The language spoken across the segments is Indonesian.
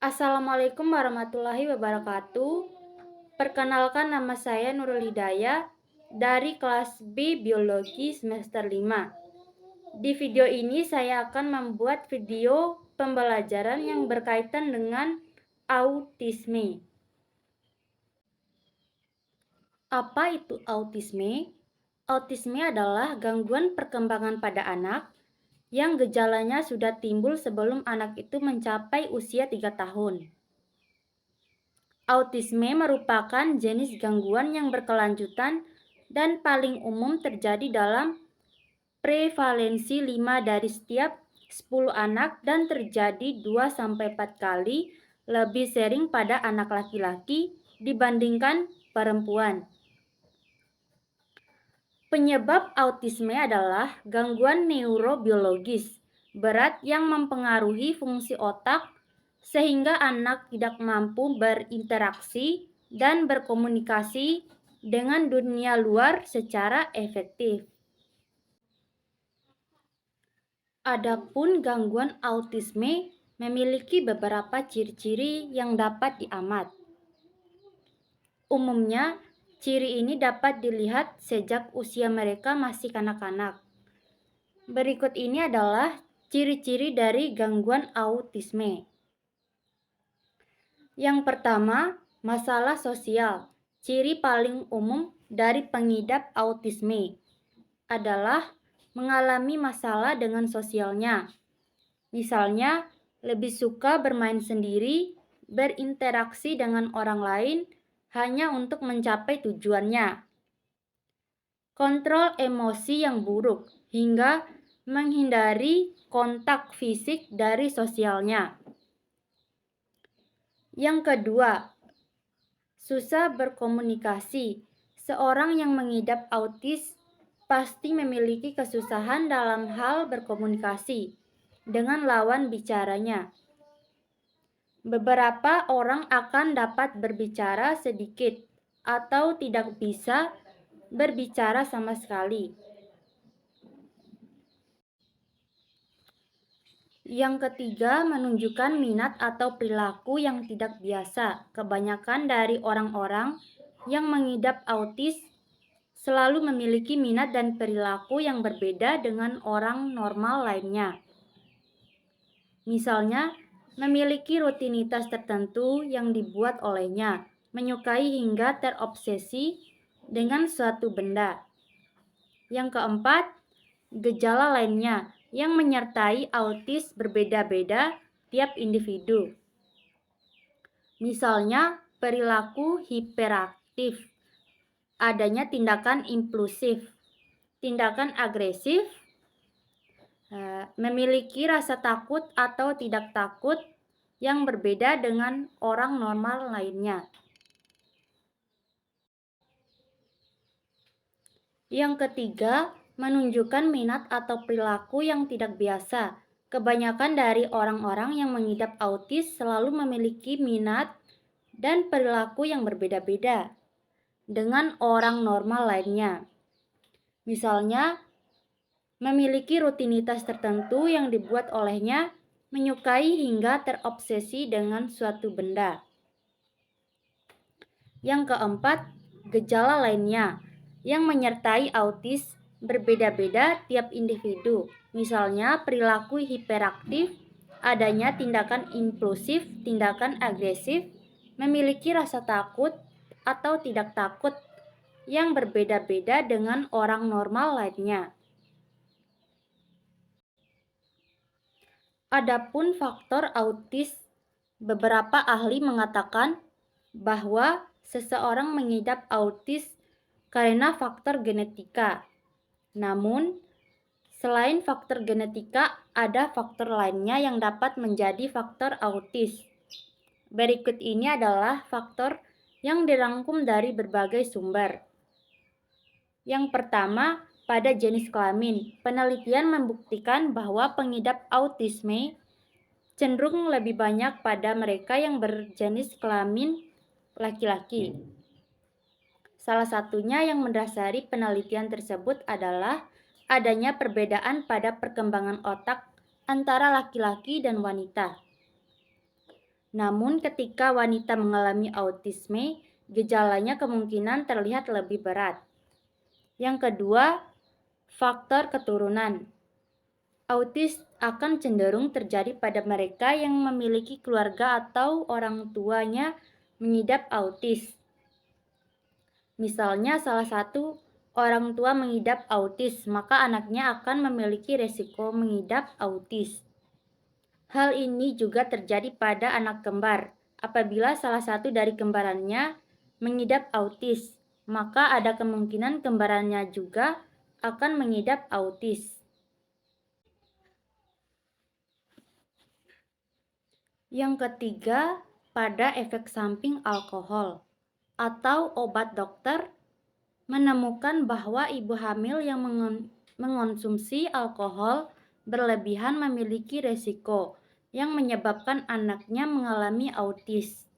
Assalamualaikum warahmatullahi wabarakatuh. Perkenalkan, nama saya Nurul Hidayah dari kelas B Biologi semester 5. Di video ini saya akan membuat video pembelajaran yang berkaitan dengan autisme. Apa itu autisme? Autisme adalah gangguan perkembangan pada anak yang gejalanya sudah timbul sebelum anak itu mencapai usia 3 tahun. Autisme merupakan jenis gangguan yang berkelanjutan dan paling umum terjadi dalam prevalensi 5 dari setiap 10 anak dan terjadi 2-4 kali lebih sering pada anak laki-laki dibandingkan perempuan. Penyebab autisme adalah gangguan neurobiologis berat yang mempengaruhi fungsi otak sehingga anak tidak mampu berinteraksi dan berkomunikasi dengan dunia luar secara efektif. Adapun gangguan autisme memiliki beberapa ciri-ciri yang dapat diamat. Umumnya, ciri ini dapat dilihat sejak usia mereka masih kanak-kanak. Berikut ini adalah ciri-ciri dari gangguan autisme. Yang pertama, masalah sosial. Ciri paling umum dari pengidap autisme adalah mengalami masalah dengan sosialnya. Misalnya, lebih suka bermain sendiri, berinteraksi dengan orang lain hanya untuk mencapai tujuannya. Kontrol emosi yang buruk hingga menghindari kontak fisik dari sosialnya. Yang kedua, susah berkomunikasi. Seorang yang mengidap autis pasti memiliki kesusahan dalam hal berkomunikasi dengan lawan bicaranya. Beberapa orang akan dapat berbicara sedikit atau tidak bisa berbicara sama sekali. Yang ketiga, menunjukkan minat atau perilaku yang tidak biasa. Kebanyakan dari orang-orang yang mengidap autis selalu memiliki minat dan perilaku yang berbeda dengan orang normal lainnya. Misalnya, memiliki rutinitas tertentu yang dibuat olehnya, menyukai hingga terobsesi dengan suatu benda. Yang keempat, gejala lainnya yang menyertai autis berbeda-beda tiap individu. Misalnya, perilaku hiperaktif, adanya tindakan impulsif, tindakan agresif, memiliki rasa takut atau tidak takut yang berbeda dengan orang normal lainnya. Yang ketiga, menunjukkan minat atau perilaku yang tidak biasa. Kebanyakan dari orang-orang yang mengidap autis selalu memiliki minat dan perilaku yang berbeda-beda dengan orang normal lainnya. Misalnya, memiliki rutinitas tertentu yang dibuat olehnya, menyukai hingga terobsesi dengan suatu benda. Yang keempat, gejala lainnya yang menyertai autis berbeda-beda tiap individu. Misalnya, perilaku hiperaktif, adanya tindakan impulsif, tindakan agresif, memiliki rasa takut atau tidak takut yang berbeda-beda dengan orang normal lainnya. Adapun faktor autis, beberapa ahli mengatakan bahwa seseorang mengidap autis karena faktor genetika. Namun, selain faktor genetika, ada faktor lainnya yang dapat menjadi faktor autis. Berikut ini adalah faktor yang dirangkum dari berbagai sumber. Yang pertama, pada jenis kelamin. Penelitian membuktikan bahwa pengidap autisme cenderung lebih banyak pada mereka yang berjenis kelamin laki-laki. Salah satunya yang mendasari penelitian tersebut adalah adanya perbedaan pada perkembangan otak antara laki-laki dan wanita. Namun ketika wanita mengalami autisme, gejalanya kemungkinan terlihat lebih berat. Yang kedua, faktor keturunan. Autis akan cenderung terjadi pada mereka yang memiliki keluarga atau orang tuanya mengidap autis. Misalnya salah satu orang tua mengidap autis, maka anaknya akan memiliki resiko mengidap autis. Hal ini juga terjadi pada anak kembar. Apabila salah satu dari kembarannya mengidap autis, maka ada kemungkinan kembarannya juga akan mengidap autis. Yang ketiga, pada efek samping alkohol atau obat. Dokter menemukan bahwa ibu hamil yang mengonsumsi alkohol berlebihan memiliki resiko yang menyebabkan anaknya mengalami autis.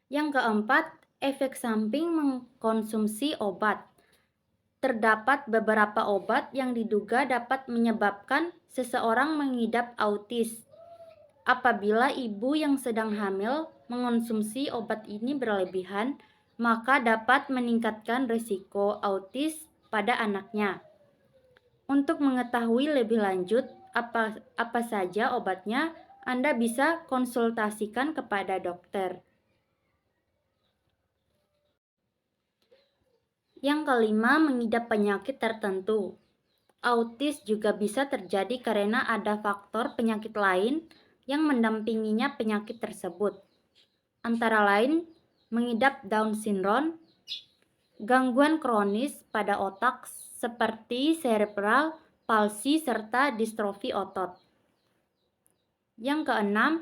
Yang keempat, efek samping mengkonsumsi obat. Terdapat beberapa obat yang diduga dapat menyebabkan seseorang mengidap autis. Apabila ibu yang sedang hamil mengonsumsi obat ini berlebihan, maka dapat meningkatkan risiko autis pada anaknya. Untuk mengetahui lebih lanjut apa saja obatnya, Anda bisa konsultasikan kepada dokter. Yang kelima, mengidap penyakit tertentu. Autis juga bisa terjadi karena ada faktor penyakit lain yang mendampinginya penyakit tersebut. Antara lain, mengidap Down syndrome, gangguan kronis pada otak seperti cerebral palsy serta distrofi otot. Yang keenam,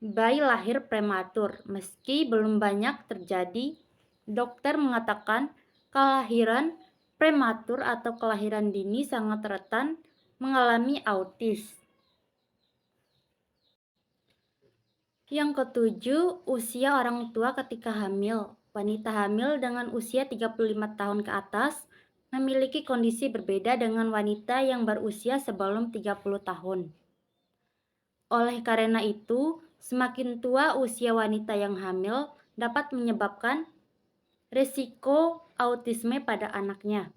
bayi lahir prematur. Meski belum banyak terjadi, dokter mengatakan kelahiran prematur atau kelahiran dini sangat rentan mengalami autis. Yang ketujuh, usia orang tua ketika hamil. Wanita hamil dengan usia 35 tahun ke atas memiliki kondisi berbeda dengan wanita yang berusia sebelum 30 tahun. Oleh karena itu, semakin tua usia wanita yang hamil dapat menyebabkan risiko autisme pada anaknya.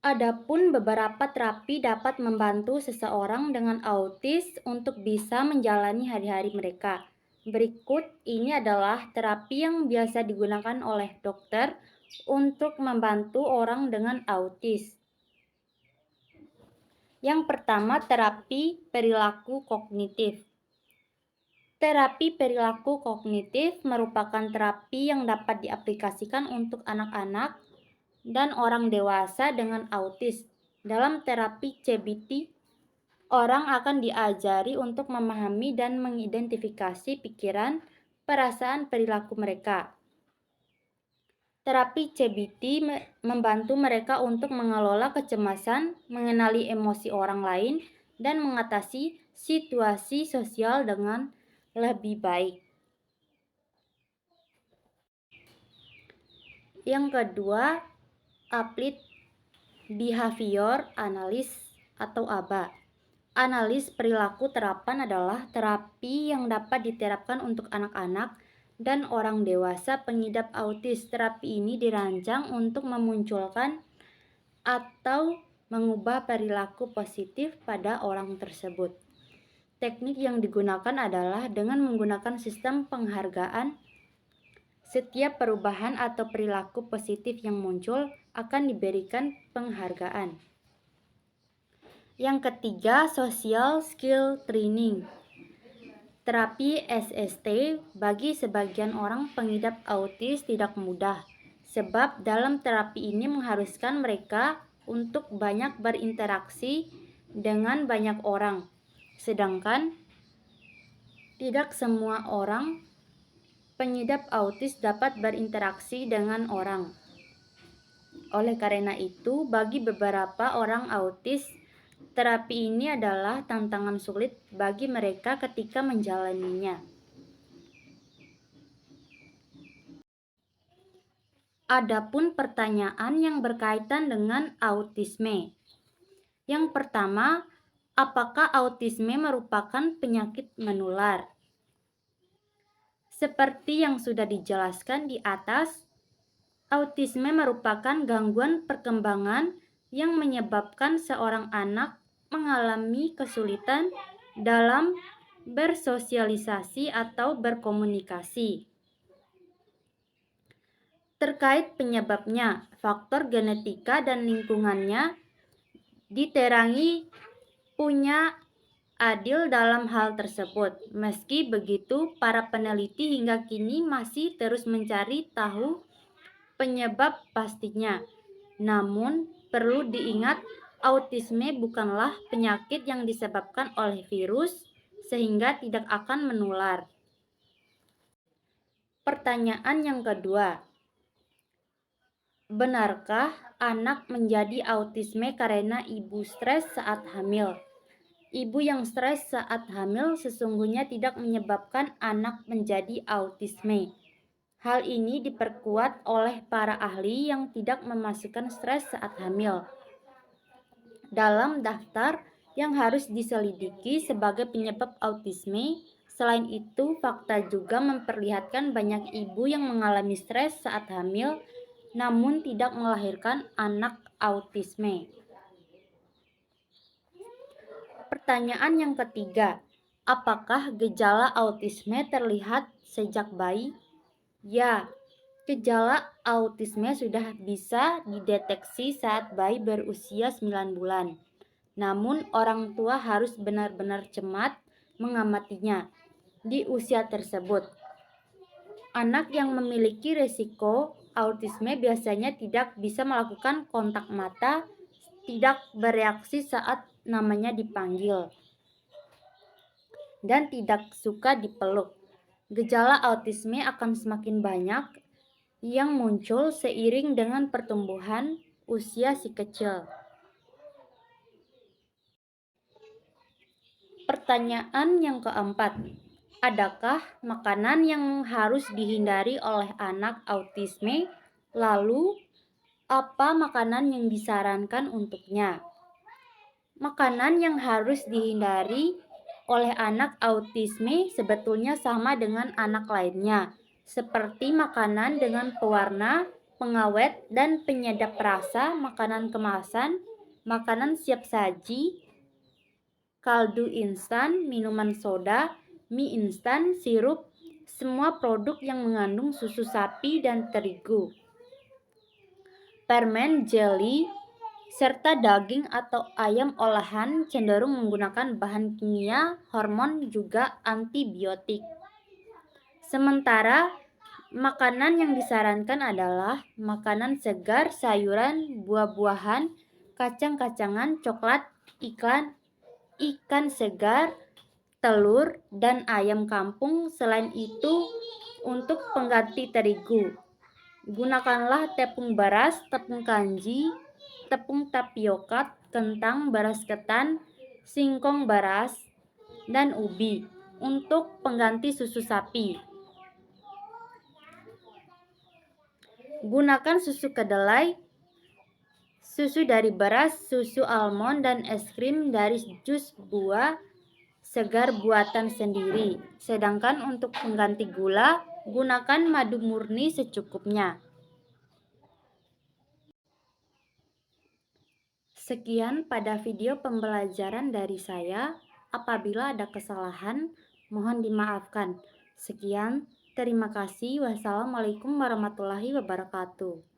Adapun beberapa terapi dapat membantu seseorang dengan autis untuk bisa menjalani hari-hari mereka. Berikut ini adalah terapi yang biasa digunakan oleh dokter untuk membantu orang dengan autis. Yang pertama, terapi perilaku kognitif. Terapi perilaku kognitif merupakan terapi yang dapat diaplikasikan untuk anak-anak dan orang dewasa dengan autis. Dalam terapi CBT, orang akan diajari untuk memahami dan mengidentifikasi pikiran, perasaan, perilaku mereka. Terapi CBT membantu mereka untuk mengelola kecemasan, mengenali emosi orang lain, dan mengatasi situasi sosial dengan lebih baik. Yang kedua, Applied Behavior Analysis atau ABA. Analis perilaku terapan adalah terapi yang dapat diterapkan untuk anak-anak dan orang dewasa pengidap autis. Terapi ini dirancang untuk memunculkan atau mengubah perilaku positif pada orang tersebut. Teknik yang digunakan adalah dengan menggunakan sistem penghargaan. Setiap perubahan atau perilaku positif yang muncul akan diberikan penghargaan. Yang ketiga, Social Skill Training. Terapi SST bagi sebagian orang pengidap autis tidak mudah, sebab dalam terapi ini mengharuskan mereka untuk banyak berinteraksi dengan banyak orang. Sedangkan tidak semua orang pengidap autis dapat berinteraksi dengan orang. Oleh karena itu, bagi beberapa orang autis, terapi ini adalah tantangan sulit bagi mereka ketika menjalaninya. Adapun pertanyaan yang berkaitan dengan autisme. Yang pertama, Apakah autisme merupakan penyakit menular? Seperti yang sudah dijelaskan di atas, autisme merupakan gangguan perkembangan yang menyebabkan seorang anak mengalami kesulitan dalam bersosialisasi atau berkomunikasi. Terkait penyebabnya, faktor genetika dan lingkungannya diterangi punya adil dalam hal tersebut. Meski begitu, para peneliti hingga kini masih terus mencari tahu penyebab pastinya. Namun, perlu diingat, autisme bukanlah penyakit yang disebabkan oleh virus, sehingga tidak akan menular. Pertanyaan yang kedua, benarkah anak menjadi autisme karena ibu stres saat hamil? Ibu yang stres saat hamil sesungguhnya tidak menyebabkan anak menjadi autisme. Hal ini diperkuat oleh para ahli yang tidak memasukkan stres saat hamil dalam daftar yang harus diselidiki sebagai penyebab autisme. Selain itu, fakta juga memperlihatkan banyak ibu yang mengalami stres saat hamil namun tidak melahirkan anak autisme. Pertanyaan yang ketiga, apakah gejala autisme terlihat sejak bayi? Ya, gejala autisme sudah bisa dideteksi saat bayi berusia 9 bulan. Namun orang tua harus benar-benar cermat mengamatinya di usia tersebut. Anak yang memiliki risiko autisme biasanya tidak bisa melakukan kontak mata, tidak bereaksi saat namanya dipanggil, dan tidak suka dipeluk. Gejala autisme akan semakin banyak yang muncul seiring dengan pertumbuhan usia si kecil. Pertanyaan yang keempat, adakah makanan yang harus dihindari oleh anak autisme? Lalu, apa makanan yang disarankan untuknya? Makanan yang harus dihindari oleh anak autisme sebetulnya sama dengan anak lainnya, seperti makanan dengan pewarna, pengawet, dan penyedap rasa, makanan kemasan, makanan siap saji, kaldu instan, minuman soda, mie instan, sirup, semua produk yang mengandung susu sapi dan terigu, permen, jelly, serta daging atau ayam olahan cenderung menggunakan bahan kimia, hormon, juga antibiotik. Sementara makanan yang disarankan adalah makanan segar, sayuran, buah-buahan, kacang-kacangan, coklat, ikan segar, telur, dan ayam kampung. Selain itu, untuk pengganti terigu, gunakanlah tepung beras, tepung kanji, tepung tapioka, kentang, beras ketan, singkong beras, dan ubi untuk pengganti susu sapi. Gunakan susu kedelai, susu dari beras, susu almond, dan es krim dari jus buah segar buatan sendiri. Sedangkan untuk pengganti gula, gunakan madu murni secukupnya. Sekian pada video pembelajaran dari saya. Apabila ada kesalahan, mohon dimaafkan. Sekian, terima kasih. Wassalamualaikum warahmatullahi wabarakatuh.